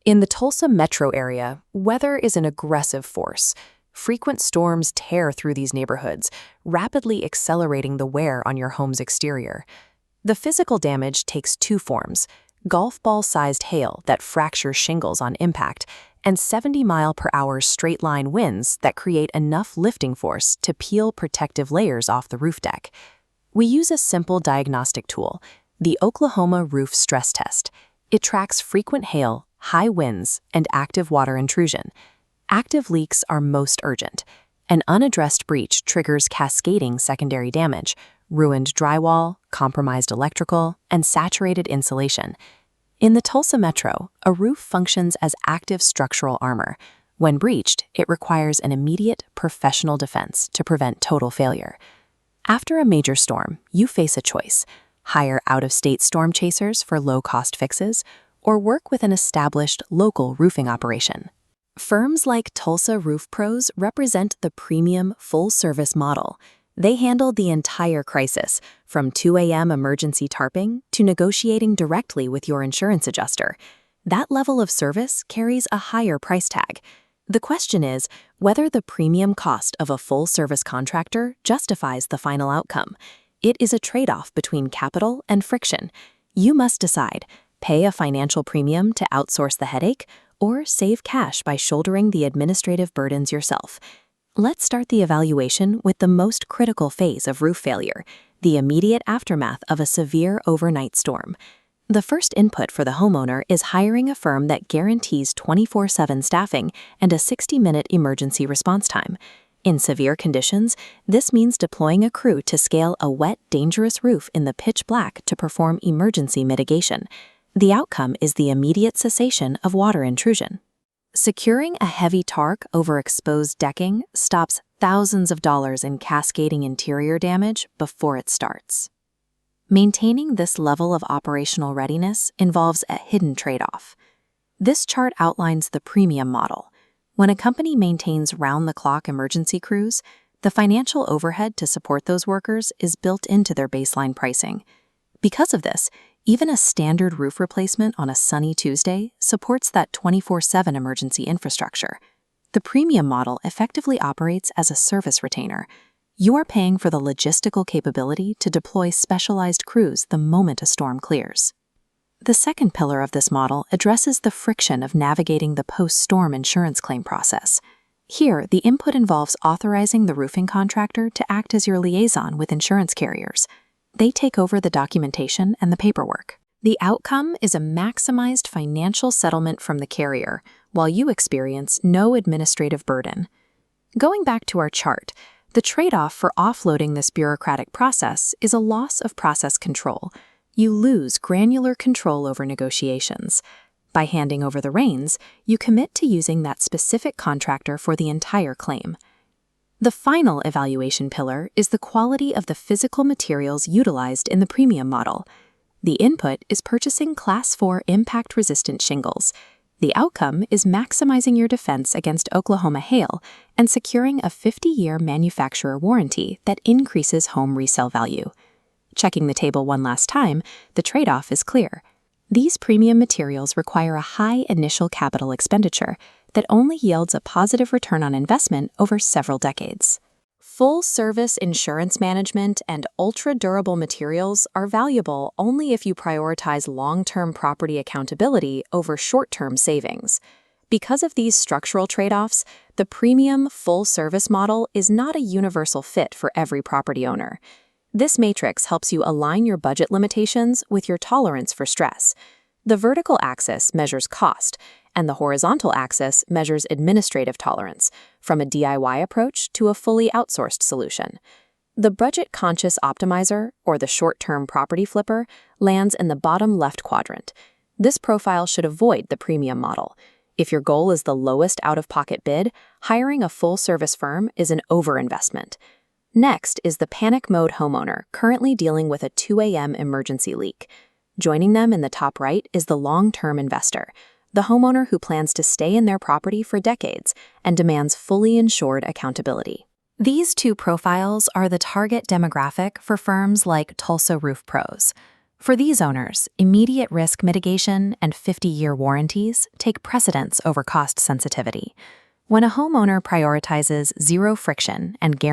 In the Tulsa metro area, weather is an aggressive force. Frequent storms tear through these neighborhoods, rapidly accelerating the wear on your home's exterior. The physical damage takes two forms: golf ball-sized hail that fractures shingles on impact, and 70-mile-per-hour straight-line winds that create enough lifting force to peel protective layers off the roof deck. We use a simple diagnostic tool, the Oklahoma Roof Stress Test. It tracks frequent hail, high winds, and active water intrusion. Active leaks are most urgent. An unaddressed breach triggers cascading secondary damage: ruined drywall, compromised electrical, and saturated insulation. In the Tulsa metro, a roof functions as active structural armor. When breached, it requires an immediate, professional defense to prevent total failure. After a major storm, you face a choice: hire out-of-state storm chasers for low-cost fixes, or work with an established local roofing operation. Firms like Tulsa Roof Pros represent the premium, full-service model. They handle the entire crisis, from 2 a.m. emergency tarping to negotiating directly with your insurance adjuster. That level of service carries a higher price tag. The question is whether the premium cost of a full-service contractor justifies the final outcome. It is a trade-off between capital and friction. You must decide: pay a financial premium to outsource the headache, or save cash by shouldering the administrative burdens yourself. Let's start the evaluation with the most critical phase of roof failure, the immediate aftermath of a severe overnight storm. The first input for the homeowner is hiring a firm that guarantees 24/7 staffing and a 60-minute emergency response time. In severe conditions, this means deploying a crew to scale a wet, dangerous roof in the pitch black to perform emergency mitigation. The outcome is the immediate cessation of water intrusion. Securing a heavy tarp over exposed decking stops thousands of dollars in cascading interior damage before it starts. Maintaining this level of operational readiness involves a hidden trade-off. This chart outlines the premium model. When a company maintains round-the-clock emergency crews, the financial overhead to support those workers is built into their baseline pricing. Because of this, even a standard roof replacement on a sunny Tuesday supports that 24/7 emergency infrastructure. The premium model effectively operates as a service retainer. You are paying for the logistical capability to deploy specialized crews the moment a storm clears. The second pillar of this model addresses the friction of navigating the post-storm insurance claim process. Here, the input involves authorizing the roofing contractor to act as your liaison with insurance carriers. They take over the documentation and the paperwork. The outcome is a maximized financial settlement from the carrier, while you experience no administrative burden. Going back to our chart, the trade-off for offloading this bureaucratic process is a loss of process control. You lose granular control over negotiations. By handing over the reins, you commit to using that specific contractor for the entire claim. The final evaluation pillar is the quality of the physical materials utilized in the premium model. The input is purchasing Class 4 impact-resistant shingles. The outcome is maximizing your defense against Oklahoma hail and securing a 50-year manufacturer warranty that increases home resale value. Checking the table one last time, the trade-off is clear. These premium materials require a high initial capital expenditure that only yields a positive return on investment over several decades. Full-service insurance management and ultra-durable materials are valuable only if you prioritize long-term property accountability over short-term savings. Because of these structural trade-offs, the premium full-service model is not a universal fit for every property owner. This matrix helps you align your budget limitations with your tolerance for stress. The vertical axis measures cost, and the horizontal axis measures administrative tolerance, from a DIY approach to a fully outsourced solution. The budget-conscious optimizer, or the short-term property flipper, lands in the bottom left quadrant. This profile should avoid the premium model. If your goal is the lowest out-of-pocket bid, hiring a full-service firm is an overinvestment. Next is the panic mode homeowner currently dealing with a 2 a.m. emergency leak. Joining them in the top right is the long-term investor, the homeowner who plans to stay in their property for decades and demands fully insured accountability. These two profiles are the target demographic for firms like Tulsa Roof Pros. For these owners, immediate risk mitigation and 50-year warranties take precedence over cost sensitivity. When a homeowner prioritizes zero friction and